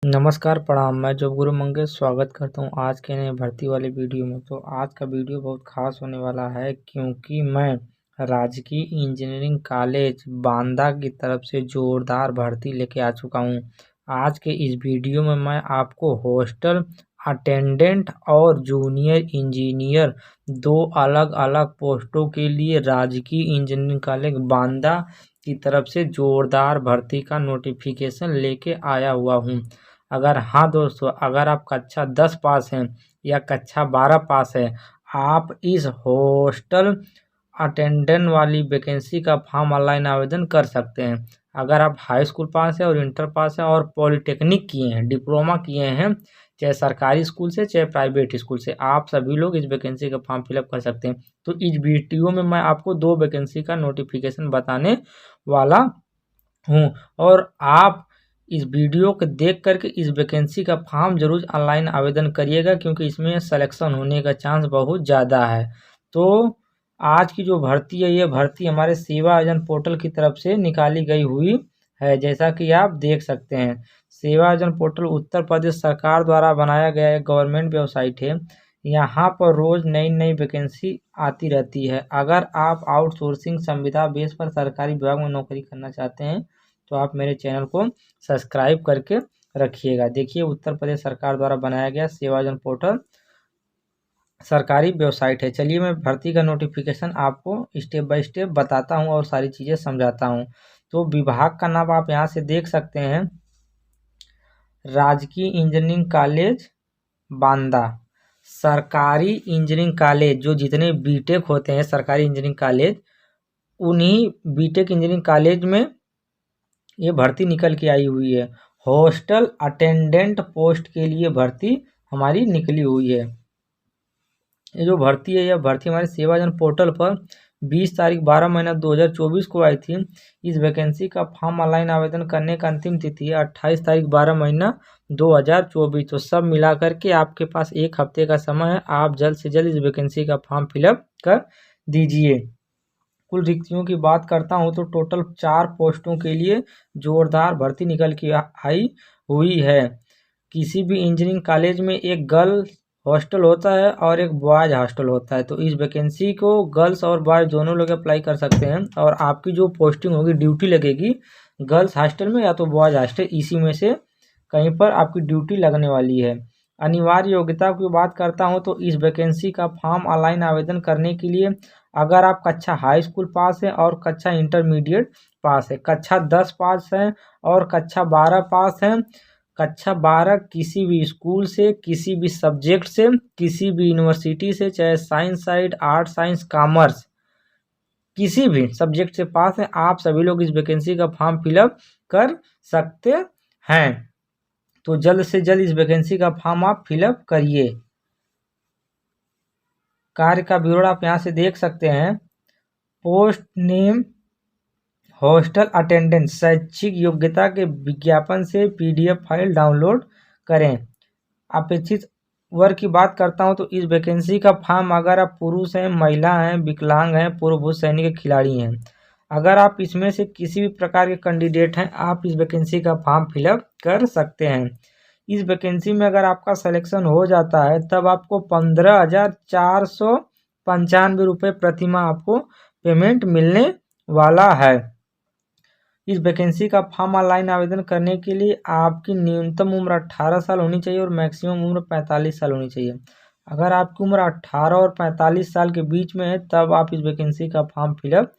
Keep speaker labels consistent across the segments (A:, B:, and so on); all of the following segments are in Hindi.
A: नमस्कार प्रणाम। मैं जॉब गुरु मंगेश स्वागत करता हूं आज के नए भर्ती वाले वीडियो में। तो आज का वीडियो बहुत खास होने वाला है क्योंकि मैं राजकीय इंजीनियरिंग कॉलेज बांदा की तरफ से जोरदार भर्ती लेके आ चुका हूं। आज के इस वीडियो में मैं आपको हॉस्टल अटेंडेंट और जूनियर इंजीनियर दो अलग अलग पोस्टों के लिए राजकीय इंजीनियरिंग कॉलेज बांदा की तरफ से जोरदार भर्ती का नोटिफिकेशन लेके आया हुआ हूं। अगर हाँ दोस्तों, अगर आप कक्षा 10 पास हैं या कक्षा 12 पास है, आप इस हॉस्टल अटेंडेंट वाली वैकेंसी का फॉर्म ऑनलाइन आवेदन कर सकते हैं। अगर आप हाई स्कूल पास है और इंटर पास है और पॉलिटेक्निक किए हैं, डिप्लोमा किए हैं, चाहे सरकारी स्कूल से चाहे प्राइवेट स्कूल से, आप सभी लोग इस वैकेंसी का फॉर्म फिलअप कर सकते हैं। तो इस वीडियो में मैं आपको दो वैकेंसी का नोटिफिकेशन बताने वाला हूँ और आप इस वीडियो को देख करके इस वैकेंसी का फॉर्म जरूर ऑनलाइन आवेदन करिएगा क्योंकि इसमें सिलेक्शन होने का चांस बहुत ज़्यादा है। तो आज की जो भर्ती है, ये भर्ती हमारे सेवा आयोजन पोर्टल की तरफ से निकाली गई हुई है। जैसा कि आप देख सकते हैं, सेवा आयोजन पोर्टल उत्तर प्रदेश सरकार द्वारा बनाया गया एक गवर्नमेंट वेबसाइट है। यहाँ पर रोज़ नई नई वैकेंसी आती रहती है। अगर आप आउटसोर्सिंग संविदा बेस पर सरकारी विभाग में नौकरी करना चाहते हैं तो आप मेरे चैनल को सब्सक्राइब करके रखिएगा। देखिए, उत्तर प्रदेश सरकार द्वारा बनाया गया सेवा आयोजन पोर्टल सरकारी वेबसाइट है। चलिए मैं भर्ती का नोटिफिकेशन आपको स्टेप बाय स्टेप बताता हूं और सारी चीज़ें समझाता हूं। तो विभाग का नाम आप यहां से देख सकते हैं, राजकीय इंजीनियरिंग कॉलेज बांदा। सरकारी इंजीनियरिंग कॉलेज जो जितने बीटेक होते हैं सरकारी इंजीनियरिंग कॉलेज, उन्हीं बीटेक इंजीनियरिंग कॉलेज में ये भर्ती निकल के आई हुई है। हॉस्टल अटेंडेंट पोस्ट के लिए भर्ती हमारी निकली हुई है। ये जो भर्ती है, यह भर्ती हमारे सेवाजन पोर्टल पर 20 तारीख 12 महीना 2024 को आई थी। इस वैकेंसी का फॉर्म ऑनलाइन आवेदन करने का अंतिम तिथि है 28 तारीख 12 महीना 2024। तो सब मिला करके आपके पास एक हफ्ते का समय है। आप जल्द से जल्द इस वैकेंसी का फॉर्म फिलअप कर दीजिए। कुल रिक्तियों की बात करता हूं तो टोटल 4 पोस्टों के लिए जोरदार भर्ती निकल के आई हुई है। किसी भी इंजीनियरिंग कॉलेज में एक गर्ल्स हॉस्टल होता है और एक बॉयज हॉस्टल होता है। तो इस वैकेंसी को गर्ल्स और बॉयज दोनों लोग अप्लाई कर सकते हैं और आपकी जो पोस्टिंग होगी, ड्यूटी लगेगी गर्ल्स हॉस्टल में या तो बॉयज हॉस्टल, इसी में से कहीं पर आपकी ड्यूटी लगने वाली है। अनिवार्य योग्यता की बात करता हूं तो इस वैकेंसी का फॉर्म ऑनलाइन आवेदन करने के लिए अगर आप कक्षा हाई स्कूल पास है और कक्षा इंटरमीडिएट पास है, कक्षा 10 पास है और कक्षा 12 पास है, कक्षा 12 किसी भी स्कूल से, किसी भी सब्जेक्ट से, किसी भी यूनिवर्सिटी से, चाहे science side, art science commerce, किसी भी सब्जेक्ट से पास है, आप सभी लोग इस वैकेंसी का फॉर्म फिलअप कर सकते हैं। तो जल्द से जल्द इस वैकेंसी का फॉर्म आप फिलअप करिए। कार्य का विवरण आप यहाँ से देख सकते हैं। पोस्ट नेम हॉस्टल अटेंडेंट, शैक्षिक योग्यता के विज्ञापन से पीडीएफ फाइल डाउनलोड करें। अपेक्षित वर्ग की बात करता हूं तो इस वैकेंसी का फॉर्म अगर आप पुरुष हैं, महिला हैं, विकलांग हैं, पूर्व भूत सैनिक खिलाड़ी हैं, अगर आप इसमें से किसी भी प्रकार के कैंडिडेट हैं, आप इस वैकेंसी का फॉर्म फिलअप कर सकते हैं। इस वैकेंसी में अगर आपका सिलेक्शन हो जाता है तब आपको 15,495 रुपये प्रतिमाह आपको पेमेंट मिलने वाला है। इस वैकेंसी का फॉर्म ऑनलाइन आवेदन करने के लिए आपकी न्यूनतम उम्र 18 साल होनी चाहिए और मैक्सिमम उम्र 45 साल होनी चाहिए। अगर आपकी उम्र 18 और 45 साल के बीच में है तब आप इस वैकेंसी का फॉर्म फिलअप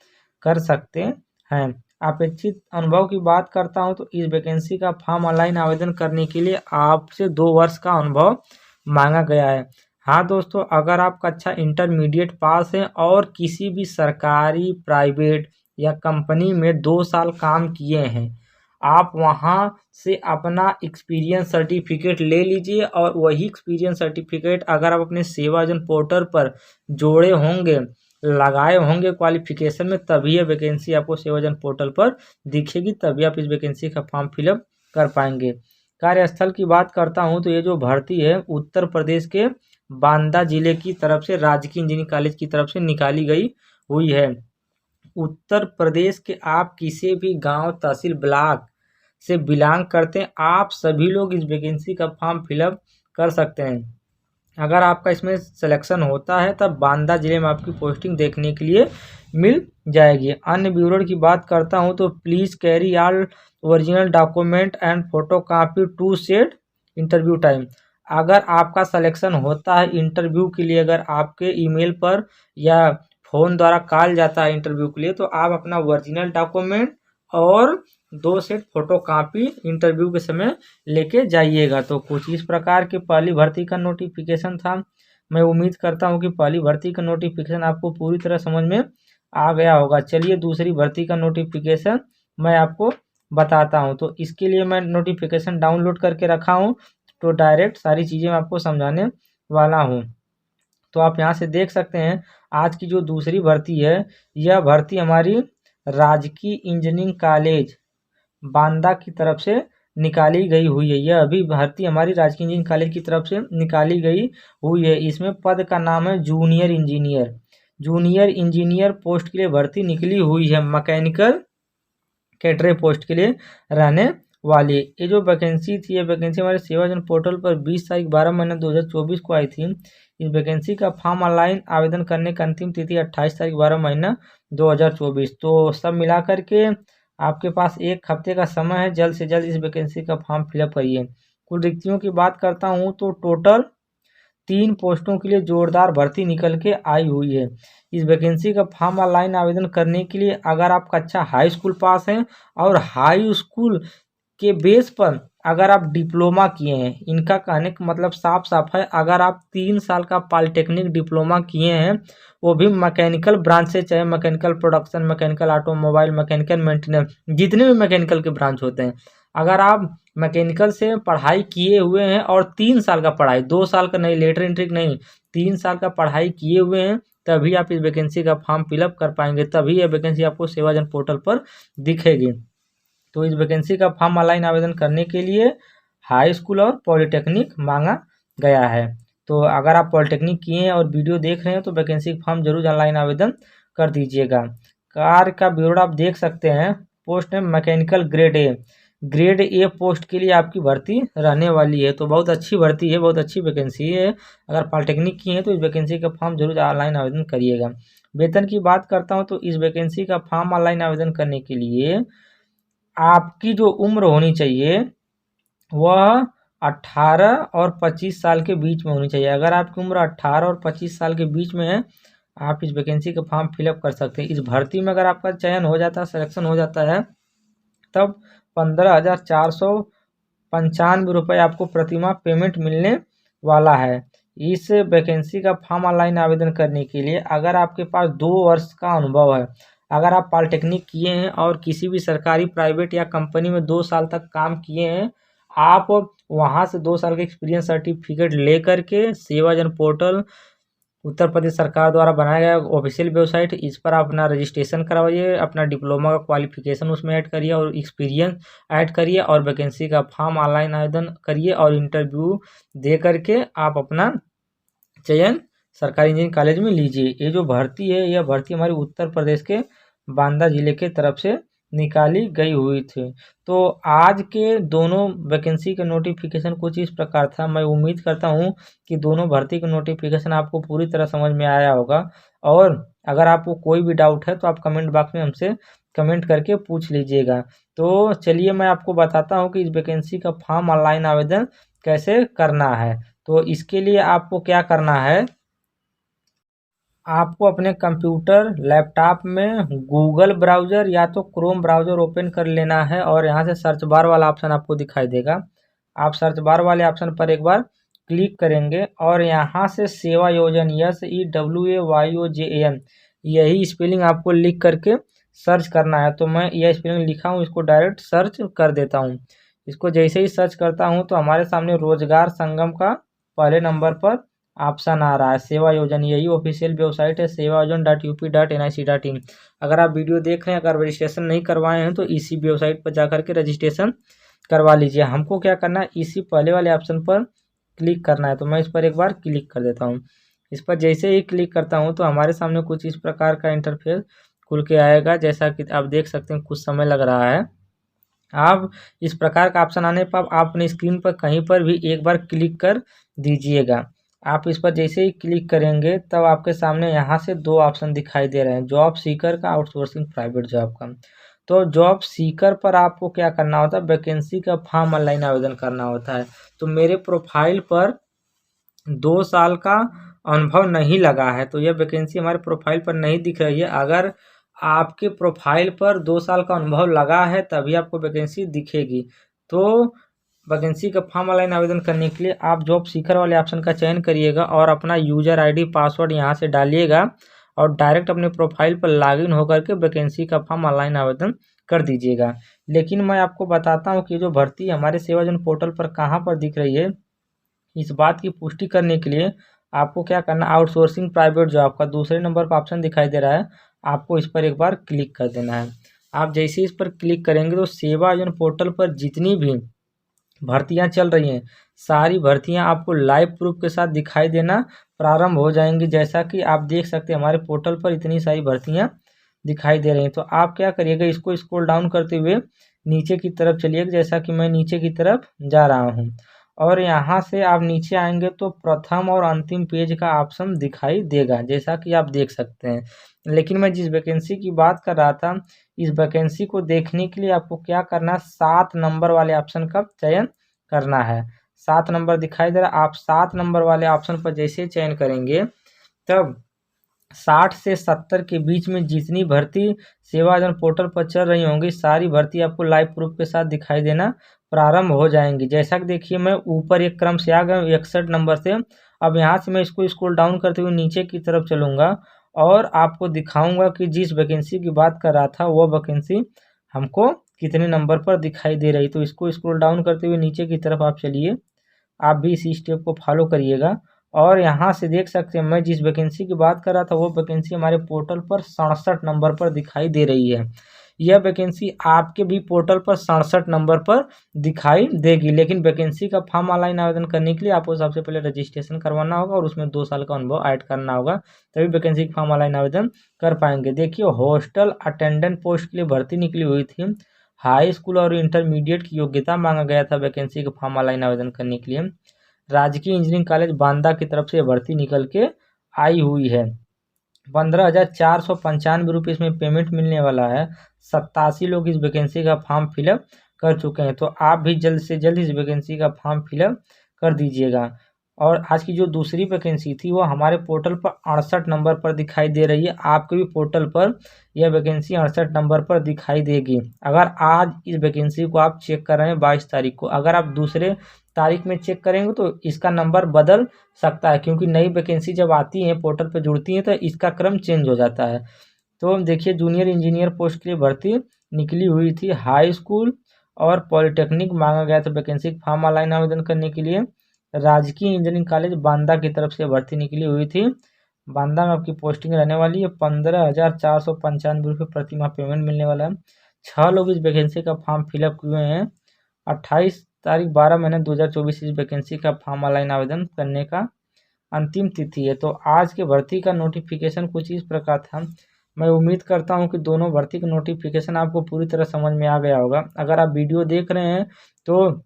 A: कर सकते हैं। अपेक्षित अनुभव की बात करता हूं तो इस वैकेंसी का फॉर्म ऑनलाइन आवेदन करने के लिए आपसे 2 वर्ष का अनुभव मांगा गया है। हाँ दोस्तों, अगर आप कक्षा इंटरमीडिएट पास हैं और किसी भी सरकारी, प्राइवेट या कंपनी में 2 साल काम किए हैं, आप वहां से अपना एक्सपीरियंस सर्टिफिकेट ले लीजिए और वही एक्सपीरियंस सर्टिफिकेट अगर आप अपने सेवाजन पोर्टल पर जोड़े होंगे, लगाए होंगे क्वालिफिकेशन में, तभी यह वैकेंसी आपको सेवाजन पोर्टल पर दिखेगी, तभी आप इस वैकेंसी का फॉर्म फिलअप कर पाएंगे। कार्यस्थल की बात करता हूं तो ये जो भर्ती है उत्तर प्रदेश के बांदा जिले की तरफ से राजकीय इंजीनियरिंग कॉलेज की तरफ से निकाली गई हुई है। उत्तर प्रदेश के आप किसी भी गांव, तहसील, ब्लॉक से बिलोंग करते हैं, आप सभी लोग इस वैकेंसी का फॉर्म फिलअप कर सकते हैं। अगर आपका इसमें सिलेक्शन होता है तब बांदा जिले में आपकी पोस्टिंग देखने के लिए मिल जाएगी। अन्य विवरण की बात करता हूं तो please carry all original document and photo copy to set interview time. अगर आपका सिलेक्शन होता है इंटरव्यू के लिए, अगर आपके ईमेल पर या फ़ोन द्वारा कॉल जाता है इंटरव्यू के लिए, तो आप अपना ओरिजिनल डॉक्यूमेंट और 2 सेट फोटो कॉपी इंटरव्यू के समय लेके जाइएगा। तो कुछ इस प्रकार की पहली भर्ती का नोटिफिकेशन था। मैं उम्मीद करता हूं कि पहली भर्ती का नोटिफिकेशन आपको पूरी तरह समझ में आ गया होगा। चलिए दूसरी भर्ती का नोटिफिकेशन मैं आपको बताता हूं। तो इसके लिए मैं नोटिफिकेशन डाउनलोड करके रखा हूं, तो डायरेक्ट सारी चीज़ें मैं आपको समझाने वाला हूं। तो आप यहाँ से देख सकते हैं आज की जो दूसरी भर्ती है, यह भर्ती हमारी राजकीय इंजीनियरिंग कॉलेज बांदा की तरफ से निकाली गई हुई है। यह अभी भर्ती हमारी राजकीय इंजीनियरिंग कॉलेज की तरफ से निकाली गई हुई है। इसमें पद का नाम है junior engineer. Junior engineer post के लिए भर्ती निकली हुई है, मैकेनिकल कैडरे पोस्ट के लिए रहने वाली। ये जो वैकेंसी थी, ये वैकेंसी हमारे सेवाजन पोर्टल पर 20 तारीख 12 महीना 2024 को आई थी। इस वैकेंसी का फॉर्म ऑनलाइन आवेदन करने की अंतिम तिथि 28 तारीख 12 महीना 2024। तो सब मिला करके आपके पास एक हफ्ते का समय है, जल्द से जल्द इस वैकेंसी का फॉर्म फिलअप करिए। कुल रिक्तियों की बात करता हूँ तो टोटल 3 पोस्टों के लिए जोरदार भर्ती निकल के आई हुई है। इस वैकेंसी का फॉर्म ऑनलाइन आवेदन करने के लिए अगर आप कक्षा हाई स्कूल पास हैं और हाई स्कूल के बेस पर अगर आप डिप्लोमा किए हैं, इनका कहने का मतलब साफ साफ है, अगर आप 3 साल का पॉलिटेक्निक डिप्लोमा किए हैं, वो भी मैकेनिकल ब्रांच से, चाहे mechanical production, mechanical automobile, mechanical maintenance, जितने भी मैकेनिकल के ब्रांच होते हैं, अगर आप मैकेनिकल से पढ़ाई किए हुए हैं और 3 साल का पढ़ाई, 2 साल का नहीं, लेटर एंट्री नहीं, 3 साल का पढ़ाई किए हुए हैं, तभी आप इस वैकेंसी का फॉर्म फिलअप कर पाएंगे, तभी यह वैकेंसी आपको सेवाजन पोर्टल पर दिखेगी। तो इस वैकेंसी का फॉर्म ऑनलाइन आवेदन करने के लिए हाई स्कूल और पॉलिटेक्निक मांगा गया है। तो अगर आप पॉलिटेक्निक किए हैं और वीडियो देख रहे हैं तो वैकेंसी का फॉर्म जरूर ऑनलाइन आवेदन कर दीजिएगा। कार्य का विवरण आप देख सकते हैं। पोस्ट है mechanical grade A. Grade A post के लिए आपकी भर्ती रहने वाली है। तो बहुत अच्छी भर्ती है, बहुत अच्छी वैकेंसी है। अगर पॉलिटेक्निक की है तो इस वैकेंसी का फॉर्म जरूर ऑनलाइन आवेदन करिएगा। वेतन की बात करता हूँ तो इस वैकेंसी का फॉर्म ऑनलाइन आवेदन करने के लिए आपकी जो उम्र होनी चाहिए वह 18 और 25 साल के बीच में होनी चाहिए। अगर आपकी उम्र 18 और 25 साल के बीच में है, आप इस वैकेंसी का फॉर्म फिलअप कर सकते हैं। इस भर्ती में अगर आपका चयन हो जाता है, सिलेक्शन हो जाता है, तब 15,495 रुपये आपको प्रतिमाह पेमेंट मिलने वाला है। इस वैकेंसी का फॉर्म ऑनलाइन आवेदन करने के लिए अगर आपके पास 2 वर्ष का अनुभव है, अगर आप पॉलिटेक्निक किए हैं और किसी भी सरकारी, प्राइवेट या कंपनी में 2 साल तक काम किए हैं, आप वहां से 2 साल का एक्सपीरियंस सर्टिफिकेट ले करके सेवाजन पोर्टल उत्तर प्रदेश सरकार द्वारा बनाया गया ऑफिशियल वेबसाइट, इस पर आप अपना रजिस्ट्रेशन करवाइए, अपना डिप्लोमा का क्वालिफिकेशन उसमें ऐड करिए और एक्सपीरियंस ऐड करिए और वैकेंसी का फॉर्म ऑनलाइन आवेदन करिए और इंटरव्यू दे करके आप अपना चयन सरकारी इंजीनियरिंग कॉलेज में लीजिए। ये जो भर्ती है, यह भर्ती हमारे उत्तर प्रदेश के बांदा जिले के तरफ से निकाली गई हुई थी। तो आज के दोनों वैकेंसी के नोटिफिकेशन कुछ इस प्रकार था। मैं उम्मीद करता हूँ कि दोनों भर्ती के नोटिफिकेशन आपको पूरी तरह समझ में आया होगा। और अगर आपको कोई भी डाउट है तो आप कमेंट बॉक्स में हमसे कमेंट करके पूछ लीजिएगा। तो चलिए मैं आपको बताता हूँ कि इस वैकेंसी का फॉर्म ऑनलाइन आवेदन कैसे करना है। तो इसके लिए आपको क्या करना है, आपको अपने कंप्यूटर, लैपटॉप में गूगल ब्राउज़र या तो क्रोम ब्राउज़र ओपन कर लेना है और यहाँ से सर्च बार वाला ऑप्शन आपको दिखाई देगा। आप सर्च बार वाले ऑप्शन पर एक बार क्लिक करेंगे और यहाँ से सेवा योजन SEWAYOJAN यही स्पेलिंग आपको लिख करके सर्च करना है। तो मैं यह स्पेलिंग लिखा हूँ, इसको डायरेक्ट सर्च कर देता हूँ। इसको जैसे ही सर्च करता हूँ तो हमारे सामने रोजगार संगम का पहले नंबर पर ऑप्शन आ रहा है सेवा योजन। यही ऑफिशियल वेबसाइट है sevayojan.up.nic.in। अगर आप वीडियो देख रहे हैं, अगर रजिस्ट्रेशन नहीं करवाए हैं तो इसी वेबसाइट पर जाकर के रजिस्ट्रेशन करवा लीजिए। हमको क्या करना है, इसी पहले वाले ऑप्शन पर क्लिक करना है। तो मैं इस पर एक बार क्लिक कर देता हूँ। इस पर जैसे ही क्लिक करता हूँ तो हमारे सामने कुछ इस प्रकार का इंटरफेस खुल के आएगा। जैसा कि आप देख सकते हैं कुछ समय लग रहा है। आप इस प्रकार का ऑप्शन आने पर आप अपनी स्क्रीन पर कहीं पर भी एक बार क्लिक कर दीजिएगा। आप इस पर जैसे ही क्लिक करेंगे तब आपके सामने यहाँ से दो ऑप्शन दिखाई दे रहे हैं, जॉब सीकर का, आउटसोर्सिंग प्राइवेट जॉब का। तो जॉब सीकर पर आपको क्या करना होता है, वैकेंसी का फॉर्म ऑनलाइन आवेदन करना होता है। तो मेरे प्रोफाइल पर 2 साल का अनुभव नहीं लगा है, तो यह वैकेंसी हमारे प्रोफाइल पर नहीं दिख रही है। अगर आपके प्रोफाइल पर 2 साल का अनुभव लगा है तभी आपको वैकेंसी दिखेगी। तो वैकेंसी का फॉर्म ऑनलाइन आवेदन करने के लिए आप जॉब सीकर वाले ऑप्शन का चयन करिएगा और अपना यूजर आईडी पासवर्ड यहाँ से डालिएगा और डायरेक्ट अपने प्रोफाइल पर लॉगिन होकर के वैकेंसी का फॉर्म ऑनलाइन आवेदन कर दीजिएगा। लेकिन मैं आपको बताता हूँ कि जो भर्ती हमारे सेवाजन पोर्टल पर कहाँ पर दिख रही है, इस बात की पुष्टि करने के लिए आपको क्या करना, आउटसोर्सिंग प्राइवेट जॉब का दूसरे नंबर पर ऑप्शन दिखाई दे रहा है, आपको इस पर एक बार क्लिक कर देना है। आप जैसे इस पर क्लिक करेंगे तो सेवाजन पोर्टल पर जितनी भी भर्तियां चल रही हैं सारी भर्तियां आपको लाइव प्रूफ के साथ दिखाई देना प्रारंभ हो जाएंगी। जैसा कि आप देख सकते हैं हमारे पोर्टल पर इतनी सारी भर्तियां दिखाई दे रही हैं। तो आप क्या करिएगा, इसको स्क्रॉल डाउन करते हुए नीचे की तरफ चलिएगा, जैसा कि मैं नीचे की तरफ जा रहा हूं। और यहाँ से आप नीचे आएंगे तो प्रथम और अंतिम पेज का ऑप्शन दिखाई देगा, जैसा कि आप देख सकते हैं। लेकिन मैं जिस वैकेंसी की बात कर रहा था, इस वैकेंसी को देखने के लिए आपको क्या करना, 7 नंबर वाले ऑप्शन का चयन करना है। 7 नंबर दिखाई दे रहा है, आप 7 नंबर वाले ऑप्शन पर जैसे चयन करेंगे तब 60 से 70 के बीच में जितनी भर्ती सेवाजन पोर्टल पर चल रही होंगी सारी भर्ती आपको लाइव प्रूफ के साथ दिखाई देना प्रारंभ हो जाएंगी। जैसा कि देखिए मैं ऊपर एक क्रम से आ गया 61 नंबर से। अब यहाँ से मैं इसको स्क्रॉल डाउन करते हुए नीचे की तरफ चलूँगा और आपको दिखाऊंगा कि जिस वैकेंसी की बात कर रहा था वह वैकेंसी हमको कितने नंबर पर दिखाई दे रही। तो इसको स्क्रॉल डाउन करते हुए नीचे की तरफ आप चलिए, आप भी इसी स्टेप को फॉलो करिएगा। और यहाँ से देख सकते हैं मैं जिस वैकेंसी की बात कर रहा था वो वैकेंसी हमारे पोर्टल पर 67 नंबर पर दिखाई दे रही है। यह वैकेंसी आपके भी पोर्टल पर 67 नंबर पर दिखाई देगी। लेकिन वैकेंसी का फॉर्म ऑनलाइन आवेदन करने के लिए आपको सबसे पहले रजिस्ट्रेशन करवाना होगा और उसमें 2 साल का अनुभव ऐड करना होगा, तभी वैकेंसी का फॉर्म ऑनलाइन आवेदन कर पाएंगे। देखिए हॉस्टल अटेंडेंट पोस्ट के लिए भर्ती निकली हुई थी, हाई स्कूल और इंटरमीडिएट की योग्यता मांगा गया था वैकेंसी का फॉर्म ऑनलाइन आवेदन करने के लिए। राजकीय इंजीनियरिंग कॉलेज बांदा की तरफ से भर्ती निकल के आई हुई है। 15,495 रुपये इसमें पेमेंट मिलने वाला है। 87 लोग इस वैकेंसी का फॉर्म फिलअप कर चुके हैं। तो आप भी जल्द से जल्द इस वैकेंसी का फॉर्म फिलअप कर दीजिएगा। और आज की जो दूसरी वैकेंसी थी वो हमारे पोर्टल पर 68 नंबर पर दिखाई दे रही है। आपके भी पोर्टल पर यह वैकेंसी 68 नंबर पर दिखाई देगी। अगर आज इस वैकेंसी को आप चेक कर रहे हैं 22 तारीख को, अगर आप दूसरे तारीख में चेक करेंगे तो इसका नंबर बदल सकता है, क्योंकि नई वैकेंसी जब आती है पोर्टल पर जुड़ती है तो इसका क्रम चेंज हो जाता है। तो देखिए जूनियर इंजीनियर पोस्ट के लिए भर्ती निकली हुई थी, हाई स्कूल और पॉलिटेक्निक मांगा गया था वैकेंसी फॉर्म ऑनलाइन आवेदन करने के लिए। राजकीय इंजीनियरिंग कॉलेज बांदा की तरफ से भर्ती निकली हुई थी। बांदा में आपकी पोस्टिंग रहने वाली है। 15,495 रुपये प्रति माह पेमेंट मिलने वाला है। 6 लोग इस वैकेंसी का फॉर्म फिलअप हुए हैं। 28 तारीख 12 महीने 2024 इस वैकेंसी का फॉर्म ऑनलाइन आवेदन करने का अंतिम तिथि है। तो आज के भर्ती का नोटिफिकेशन कुछ इस प्रकार था। मैं उम्मीद करता हूं कि दोनों भर्ती का नोटिफिकेशन आपको पूरी तरह समझ में आ गया होगा। अगर आप वीडियो देख रहे हैं तो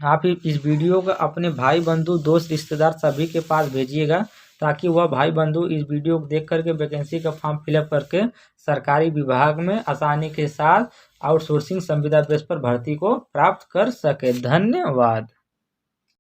A: आप इस वीडियो को अपने भाई बंधु दोस्त रिश्तेदार सभी के पास भेजिएगा, ताकि वह भाई बंधु इस वीडियो को देख करके वैकेंसी का फॉर्म फिलअप करके सरकारी विभाग में आसानी के साथ आउटसोर्सिंग संविदा बेस पर भर्ती को प्राप्त कर सके। धन्यवाद।